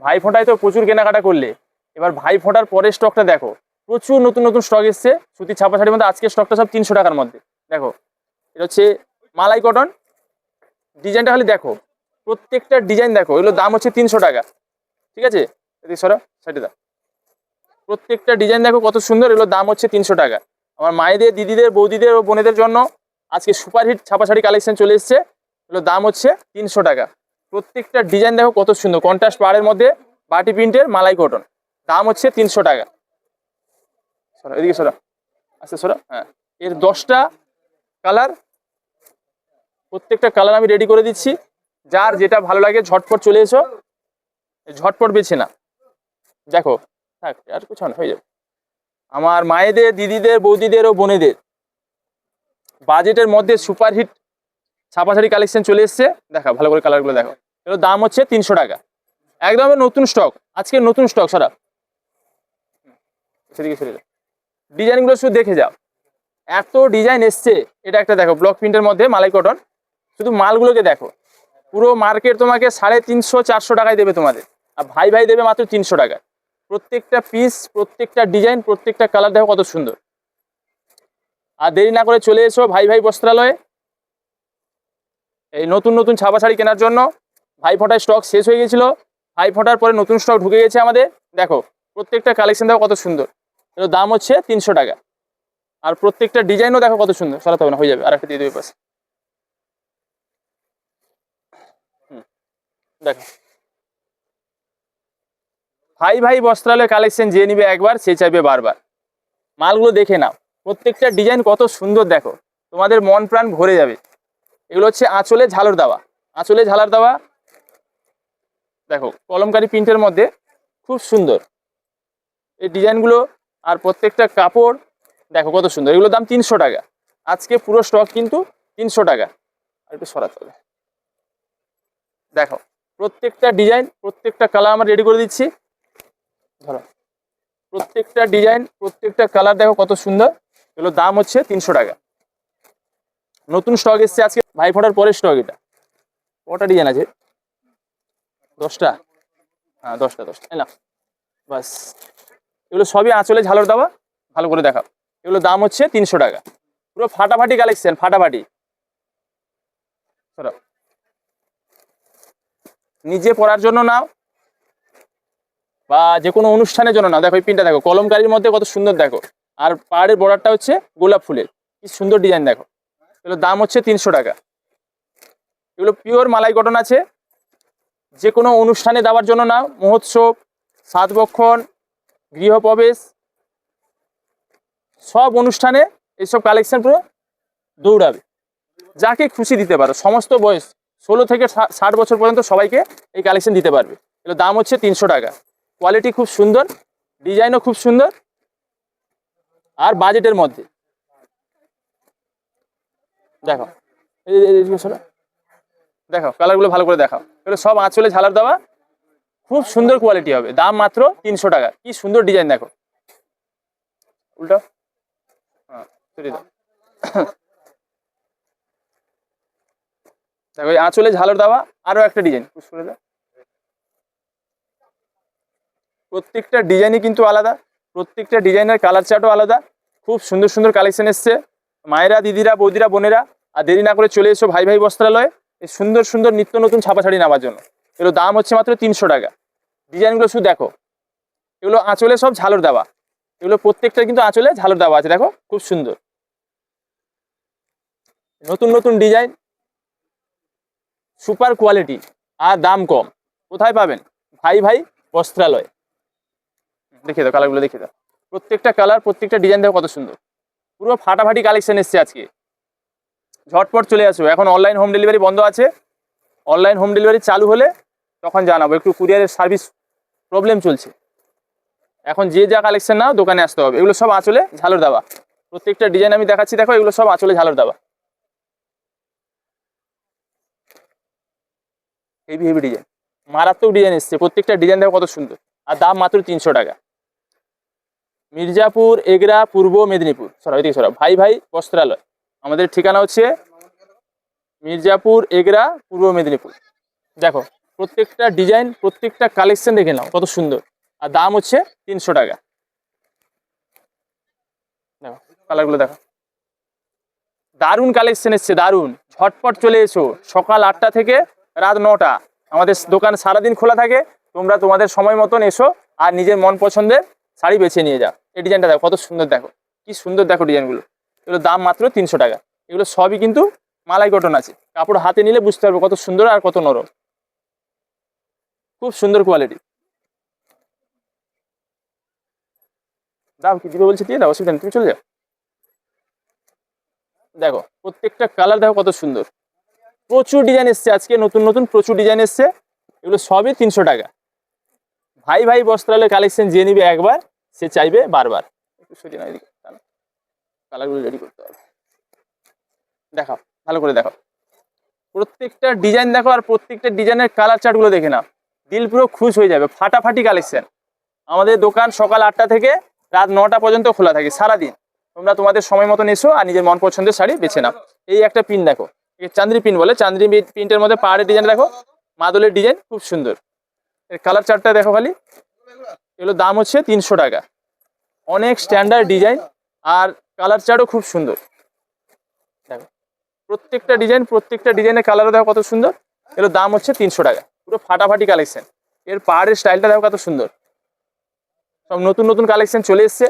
ভাই ফোঁটায় তো প্রচুর কেনাকাটা করলে, এবার ভাই ফোঁটার পরের স্টকটা দেখো, প্রচুর নতুন নতুন স্টক এসছে সুতির ছাপা শাড়ির মধ্যে। আজকে স্টকটা সব 300 টাকার মধ্যে। দেখো এটা হচ্ছে মালাই কটন, ডিজাইনটা খালি দেখো, প্রত্যেকটা ডিজাইন দেখো, এগুলোর দাম হচ্ছে 300 টাকা। ঠিক আছে, এদিকে সরো, সাইডে দাও। প্রত্যেকটা ডিজাইন দেখো কত সুন্দর, এগুলোর দাম হচ্ছে 300 টাকা। আমার মায়েদের, দিদিদের, বৌদিদের ও বোনেদের জন্য আজকে সুপারহিট ছাপা শাড়ি কালেকশন চলে এসছে, এগুলোর দাম হচ্ছে 300 টাকা। প্রত্যেকটা ডিজাইন দেখো কত সুন্দর, কন্ট্রাস্ট পাড়ের মধ্যে বাটি প্রিন্টের মালাই কটন, দাম হচ্ছে 300 টাকা। সরো এদিকে সরো, আচ্ছা সরো। হ্যাঁ, এর 10টা কালার, প্রত্যেকটা কালার আমি রেডি করে দিচ্ছি। যার যেটা ভালো লাগে ঝটপট চলে এসো, ঝটপট বেছে না। দেখো থাক আর কিছু না, হয়ে যাবে। আমার মায়েদের, দিদিদের, বৌদিদের ও বোনেদের বাজেটের মধ্যে সুপারহিট ছাপা শাড়ি কালেকশন চলে এসছে। দেখো ভালো করে কালারগুলো দেখো, এগুলোর দাম হচ্ছে 300 টাকা। একদম নতুন স্টক, আজকে নতুন স্টক সারা। সেদিকে সরে যাও, ডিজাইনগুলো শুধু দেখে যাও, এত ডিজাইন এসছে। এটা একটা দেখো ব্লক প্রিন্টের মধ্যে মালাই কটন, শুধু মালগুলোকে দেখো, পুরো মার্কেট তোমাকে 350-400 টাকায় দেবে তোমাদের, আর ভাই ভাই দেবে মাত্র 300 টাকায়। প্রত্যেকটা পিস, প্রত্যেকটা ডিজাইন, প্রত্যেকটা কালার দেখো কত সুন্দর। আর দেরি না করে চলে এসো ভাই ভাই বস্ত্রালয়ে এই নতুন নতুন ছাপা শাড়ি কেনার জন্য। ভাই ফোঁটার স্টক শেষ হয়ে গেছিল, ভাই ফোঁটার পরে নতুন স্টক ঢুকে গেছে আমাদের। দেখো প্রত্যেকটা কালেকশন দেখো কত সুন্দর, এর দাম হচ্ছে 300 টাকা। আর প্রত্যেকটা ডিজাইনও দেখো কত সুন্দর, সরাতে হবে না, হয়ে যাবে, আর একটা দিয়ে দেবে পাশে। দেখো ভাই ভাই বস্ত্রালয় কালেকশন যে নিবে একবার সে চাইবে বারবার। মালগুলো দেখে নাও, প্রত্যেকটা ডিজাইন কত সুন্দর দেখো, তোমাদের মন প্রাণ ভরে যাবে। এগুলো হচ্ছে আঁচলে ঝালর দেওয়া, আঁচলে ঝালর দেওয়া। দেখো কলমকারি প্রিন্টের মধ্যে খুব সুন্দর এই ডিজাইনগুলো, আর প্রত্যেকটা কাপড় দেখো কত সুন্দর। এগুলোর দাম 300 টাকা, আজকে পুরো স্টক কিন্তু 300 টাকা। আর একটু সরাতে হবে। দেখো প্রত্যেকটা ডিজাইন, প্রত্যেকটা কালার আমরা রেডি করে দিচ্ছি। ধরো প্রত্যেকটা ডিজাইন, প্রত্যেকটা কালার দেখো কত সুন্দর, এগুলোর দাম হচ্ছে 300 টাকা। নতুন স্টক এসছে আজকে, ভাই ফোটার পরের স্টক এটা। কটা ডিজাইন আছে? 10টা। হ্যাঁ 10টা না বাস। এগুলো সবই আঁচলে ঝালর দেওয়া, ভালো করে দেখাও। এগুলোর দাম হচ্ছে 300 টাকা। পুরো ফাটাফাটি কালেকশন, ফাটাফাটি। নিজে পরার জন্য নাও বা যে কোনো অনুষ্ঠানের জন্য নাও। দেখো এই পিনটা দেখো, কলমকারির মধ্যে কত সুন্দর দেখো, আর পাহাড়ের বর্ডারটা হচ্ছে গোলাপ ফুলের, কি সুন্দর ডিজাইন দেখো। এগুলোর দাম হচ্ছে 300 টাকা। এগুলো পিওর মালাই কটন আছে, যে কোনো অনুষ্ঠানে দেওয়ার জন্য নাও, মহোৎসব, সাতবক্ষণ, গৃহপ্রবেশ, সব অনুষ্ঠানে এইসব কালেকশন পুরো দৌড়াবে। যাকে খুশি দিতে পারো, সমস্ত বয়স 16 থেকে 60 বছর পর্যন্ত সবাইকে এই কালেকশন দিতে পারবে। এগুলোর দাম হচ্ছে 300 টাকা। কোয়ালিটি খুব সুন্দর, ডিজাইনও খুব সুন্দর, আর বাজেটের মধ্যে। দেখো দেখো কালারগুলো ভালো করে দেখাও। এগুলো সব আঁচলে ঝালার দেওয়া, খুব সুন্দর কোয়ালিটি হবে, দাম মাত্র 300 টাকা। কি সুন্দর ডিজাইন দেখো। উল্টো হ্যাঁ দাও। দেখো এই আঁচলে ঝালর দেওয়া আরো একটা ডিজাইন, প্রত্যেকটা ডিজাইনই কিন্তু আলাদা, প্রত্যেকটা ডিজাইনের কালার চার্টও আলাদা। খুব সুন্দর সুন্দর কালেকশন এসছে। মায়েরা, দিদিরা, বৌদিরা, বোনেরা, আর দেরি না করে চলে এসো ভাই ভাই বস্ত্রালয়ে এই সুন্দর সুন্দর নিত্য নতুন ছাপা শাড়ি নেওয়ার জন্য। এগুলো দাম হচ্ছে মাত্র 300 টাকা। ডিজাইনগুলো শুধু দেখো, এগুলো আঁচলে সব ঝালর দেওয়া, এগুলো প্রত্যেকটা কিন্তু আঁচলে ঝালর দেওয়া আছে। দেখো খুব সুন্দর নতুন নতুন ডিজাইন, সুপার কোয়ালিটি, আর দাম কম। কোথায় পাবেন? ভাই ভাই বস্ত্রালয়। দেখিয়ে দাও কালারগুলো, দেখিয়ে দাও। প্রত্যেকটা কালার, প্রত্যেকটা ডিজাইন দেখো কত সুন্দর। পুরো ফাটাফাটি কালেকশন এসছে আজকে, ঝটপট চলে আসো। এখন অনলাইন হোম ডেলিভারি বন্ধ আছে, অনলাইন হোম ডেলিভারি চালু হলে তখন জানাবো। একটু কুরিয়ারের সার্ভিস প্রবলেম চলছে। এখন যে যা কালেকশন নাও দোকানে আসতে হবে। এগুলো সব আঁচলে ঝালর দেওয়া, প্রত্যেকটা ডিজাইন আমি দেখাচ্ছি দেখো, এগুলো সব আঁচলে ঝালর দেওয়া। হেভি হেভি ডিজাইন, মারাত্মক ডিজাইন এসছে। প্রত্যেকটা ডিজাইন দেখো কত সুন্দর, আর দাম মাত্র 300 টাকা। মির্জাপুর, এগরা, পূর্ব মেদিনীপুর। সরাও এদিকে সরাও। ভাই ভাই বস্ত্রালয়, আমাদের ঠিকানা হচ্ছে মির্জাপুর, এগরা, পূর্ব মেদিনীপুর। দেখো প্রত্যেকটা ডিজাইন, প্রত্যেকটা কালেকশন দেখে নাও কত সুন্দর, আর দাম হচ্ছে 300 টাকা। দেখো কালারগুলো দেখো, দারুণ কালেকশন এসছে, দারুণ। ঝটপট চলে এসো, সকাল 8টা থেকে রাত 9টা আমাদের দোকান সারাদিন খোলা থাকে। তোমরা তোমাদের সময় মতন এসো আর নিজের মন পছন্দের শাড়ি বেছে নিয়ে যাও। এই ডিজাইনটা দেখো কত সুন্দর, দেখো কি সুন্দর, দেখো ডিজাইনগুলো। এগুলো দাম মাত্র 300 টাকা। এগুলো সবই কিন্তু মালাই কটন আছে, কাপড় হাতে নিলে বুঝতে পারবো কত সুন্দর আর কত নরম, খুব সুন্দর কোয়ালিটি। দাও, কি দিবে বলছি দিয়ে দাও, অসুবিধা নেই, তুমি চলে যাও। দেখো প্রত্যেকটা কালার দেখো কত সুন্দর, প্রচুর ডিজাইন এসছে আজকে, নতুন নতুন প্রচুর ডিজাইন এসছে। এগুলো সবই 300 টাকা। ভাই ভাই বস্ত্রালয় কালেকশন যে নিবে একবার সে চাইবে বারবার। একটু সরিয়ে নাও এদিকে, কালারগুলো রেডি করতে হবে। দেখাও, ভালো করে দেখো, প্রত্যেকটা ডিজাইন দেখো, আর প্রত্যেকটা ডিজাইনের কালার চার্টগুলো দেখে নাও, দিল পুরো খুশ হয়ে যাবে। ফাটাফাটি কালেকশন। আমাদের দোকান সকাল 8টা থেকে রাত 9টা পর্যন্ত খোলা থাকে সারাদিন। তোমরা তোমাদের সময় মতন এসো আর নিজের মন পছন্দের শাড়ি বেছে নাও। এই একটা পিন দেখো, চান্দ্রি পিন বলে, চান্দ্রি প্রিন্টের মধ্যে পাহাড়ের ডিজাইন দেখো, মাদলের ডিজাইন খুব সুন্দর। এর কালার চার্টটা দেখো খালি। এগুলো দাম হচ্ছে 300 টাকা। অনেক স্ট্যান্ডার্ড ডিজাইন আর কালার চার্টও খুব সুন্দর। দেখো প্রত্যেকটা ডিজাইন, প্রত্যেকটা ডিজাইনের কালারও দেখো কত সুন্দর। এগুলো দাম হচ্ছে 300 টাকা। পুরো ফাটাফাটি কালেকশন। এর পাহাড়ের স্টাইলটা দেখো কত সুন্দর। সব নতুন নতুন কালেকশন চলে এসছে।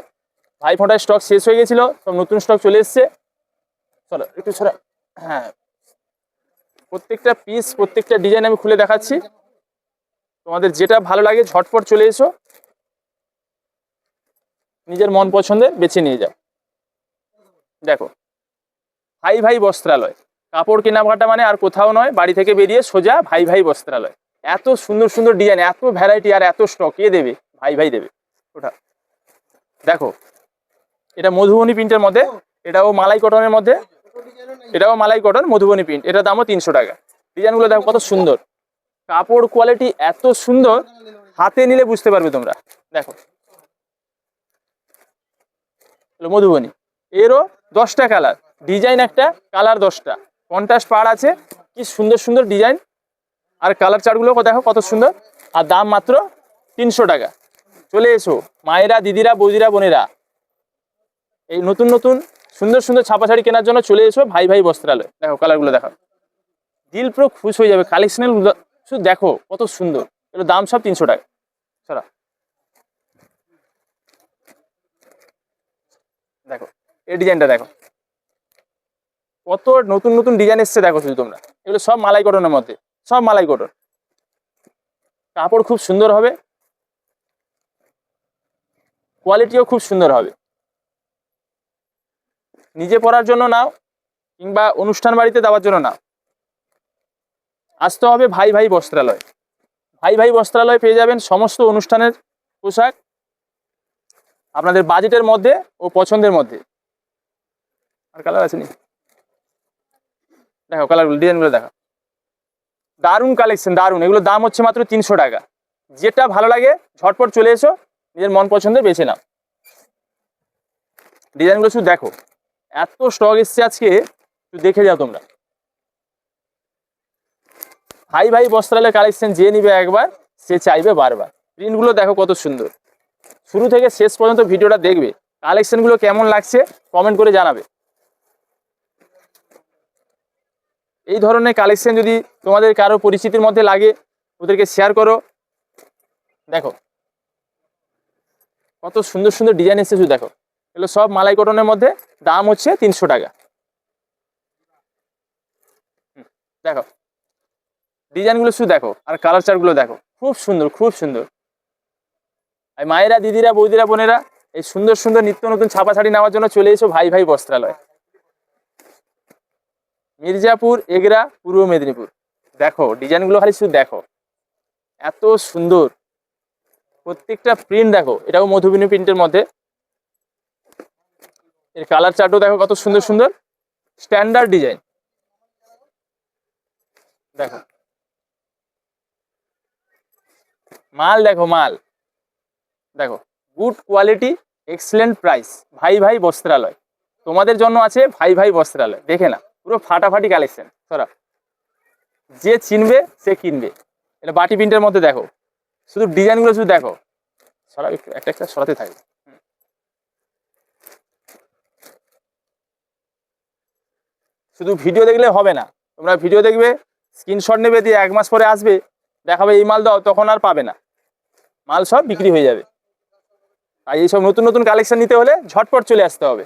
ভাই ফোঁটার স্টক শেষ হয়ে গেছিল, সব নতুন স্টক চলে এসছে। চলো একটু ছড়া। হ্যাঁ, প্রত্যেকটা পিস, প্রত্যেকটা ডিজাইন আমি খুলে দেখাচ্ছি। তোমাদের যেটা ভালো লাগে ঝটপট চলে এসো, নিজের মন পছন্দের বেছে নিয়ে যাও। দেখো ভাই ভাই বস্ত্রালয়, কাপড় কেনাকাটা মানে আর কোথাও নয়, বাড়ি থেকে বেরিয়ে সোজা ভাই ভাই বস্ত্রালয়। এত সুন্দর সুন্দর ডিজাইন, এত ভ্যারাইটি আর এত স্টক কে দেবে? ভাই ভাই দেবে। ওটা দেখো, এটা মধুবনী প্রিন্টের মধ্যে, এটাও মালাই কটনের মধ্যে, এটাও মালাই কটন মধুবনী প্রিন্ট। এটার দামও 300 টাকা। ডিজাইনগুলো দেখো কত সুন্দর, কাপড় কোয়ালিটি এত সুন্দর, হাতে নিলে বুঝতে পারবে তোমরা। দেখো মধুবনী, এরও 10টা কালার, ডিজাইন একটা, কালার 10টা, কন্ট্রাস্ট পাড় আছে। কি সুন্দর সুন্দর ডিজাইন আর কালার চার্টগুলো দেখো কত সুন্দর, আর দাম মাত্র 300 টাকা। চলে এসো মায়েরা, দিদিরা, বৌদিরা, বোনেরা, এই নতুন নতুন সুন্দর সুন্দর ছাপা শাড়ি কেনার জন্য চলে এসো ভাই ভাই বস্ত্রালয়। দেখো কালারগুলো দেখো, দিল পুরো খুশ হয়ে যাবে। কালেকশনাল শুধু দেখো কত সুন্দর। এগুলো দাম সব 300 টাকা। চলো দেখো এই ডিজাইনটা দেখো, কত নতুন নতুন ডিজাইন এসছে দেখো শুধু তোমরা। এগুলো সব মালাই কটনের মধ্যে, সব মালাই কটন। কাপড় খুব সুন্দর হবে, কোয়ালিটিও খুব সুন্দর হবে। নিজে পরার জন্য নাও কিংবা অনুষ্ঠান বাড়িতে দেওয়ার জন্য নাও, আসতে হবে ভাই ভাই বস্ত্রালয়। ভাই ভাই বস্ত্রালয় পেয়ে যাবেন সমস্ত অনুষ্ঠানের পোশাক আপনাদের বাজেটের মধ্যে ও পছন্দের মধ্যে। আর কালার আছে নি? দেখো কালারগুলো, ডিজাইনগুলো দেখো, দারুণ কালেকশন, দারুণ। এগুলো দাম হচ্ছে মাত্র 300 টাকা। যেটা ভালো লাগে ঝটপট চলে এসো, নিজের মন পছন্দের বেছে নাও। ডিজাইনগুলো শুধু দেখো, এত স্টক এসছে আজকে, শুধু দেখে যাও তোমরা। ভাই ভাই বস্ত্রালয় কালেকশন যে নিবে একবার সে চাইবে বারবার। প্রিন্টগুলো দেখো কত সুন্দর। শুরু থেকে শেষ পর্যন্ত ভিডিওটা দেখবে, কালেকশনগুলো কেমন লাগছে কমেন্ট করে জানাবে। এই ধরনের কালেকশন যদি তোমাদের কারো পরিচিতির মধ্যে লাগে, ওদেরকে শেয়ার করো। দেখো কত সুন্দর সুন্দর ডিজাইন এসেছে শুধু দেখো। এগুলো সব মালাই কটনের মধ্যে, দাম হচ্ছে 300 টাকা। দেখো ডিজাইনগুলো শুধু দেখো, আর কালার চার্টগুলো দেখো, খুব সুন্দর, খুব সুন্দর। আর মায়েরা, দিদিরা, বৌদিরা, বোনেরা, এই সুন্দর সুন্দর নিত্য নতুন ছাপা শাড়ি নেওয়ার জন্য চলে এসো ভাই ভাই বস্ত্রালয়, মির্জাপুর, এগরা, পূর্ব মেদিনীপুর। দেখো ডিজাইনগুলো খালি শুধু দেখো, এত সুন্দর। প্রত্যেকটা প্রিন্ট দেখো, এটাও মধুবনী প্রিন্টের মধ্যে। এর কালার চার্টও দেখো কত সুন্দর সুন্দর, স্ট্যান্ডার্ড ডিজাইন। দেখো মাল দেখো, মাল দেখো, গুড কোয়ালিটি, এক্সেলেন্ট প্রাইস। ভাই ভাই বস্ত্রালয় তোমাদের জন্য আছে, ভাই ভাই বস্ত্রালয়। দেখে না, পুরো ফাটাফাটি কালেকশন। সরা যে চিনবে সে কিনবে। এটা বাটি প্রিন্টের মধ্যে দেখো, শুধু ডিজাইনগুলো শুধু দেখো, সরাও একটু, একটা একটা সরাতে থাকবে। শুধু ভিডিও দেখলে হবে না, তোমরা ভিডিও দেখবে, স্ক্রিনশট নেবে, দিয়ে 1 মাস পরে আসবে, দেখাবে এই মাল দাও, তখন আর পাবে না, মাল সব বিক্রি হয়ে যাবে। আর এইসব নতুন নতুন কালেকশন নিতে হলে ঝটপট চলে আসতে হবে।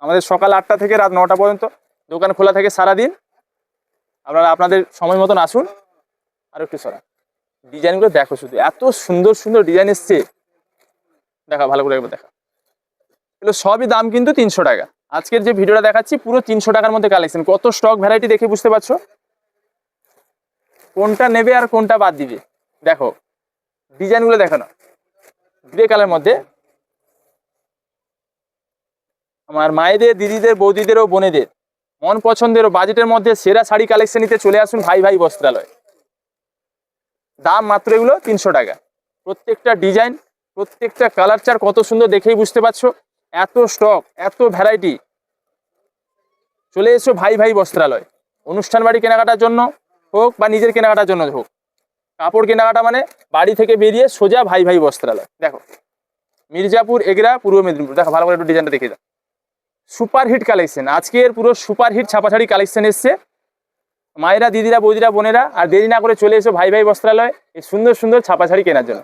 আমাদের সকাল 8টা থেকে রাত 9টা পর্যন্ত দোকান খোলা থাকে সারাদিন। আপনারা আপনাদের সময় মতন আসুন। আর একটু সরা, ডিজাইনগুলো দেখো, শুধু এত সুন্দর সুন্দর ডিজাইন এসছে, দেখা ভালো করে একবার দেখা। এগুলো সবই দাম কিন্তু 300 টাকা। আজকের যে ভিডিওটা দেখাচ্ছি পুরো 300 টাকার মধ্যে কালেকশন। কত স্টক ভ্যারাইটি দেখে বুঝতে পারছো কোনটা নেবে আর কোনটা বাদ দিবে। দেখো ডিজাইনগুলো দেখো না, গ্রে কালার মধ্যে আমার মায়েদের, দিদিদের, বৌদিদের ও বোনেদের মন পছন্দের ও বাজেটের মধ্যে সেরা শাড়ি কালেকশন নিতে চলে আসুন ভাই ভাই বস্ত্রালয়। দাম মাত্র এগুলো 300 টাকা। প্রত্যেকটা ডিজাইন, প্রত্যেকটা কালার চার কত সুন্দর দেখেই বুঝতে পারছো। এত স্টক, এত ভ্যারাইটি। চলে এসো ভাই ভাই বস্ত্রালয়। অনুষ্ঠান বাড়ি কেনাকাটার জন্য হোক বা নিজের কেনাকাটার জন্য হোক, কাপড় কেনাকাটা মানে বাড়ি থেকে বেরিয়ে সোজা ভাই ভাই বস্ত্রালয়। দেখো মির্জাপুর, এগরা, পূর্ব মেদিনীপুর। দেখো ভালো করে একটু ডিজাইনটা দেখে দাও। সুপার হিট কালেকশন, আজকের পুরো সুপার হিট ছাপা শাড়ি কালেকশন এসছে। মায়েরা, দিদিরা, বৌদিরা, বোনেরা আর দেরি না করে চলে এসো ভাই ভাই বস্ত্রালয় এই সুন্দর সুন্দর ছাপা শাড়ি কেনার জন্য।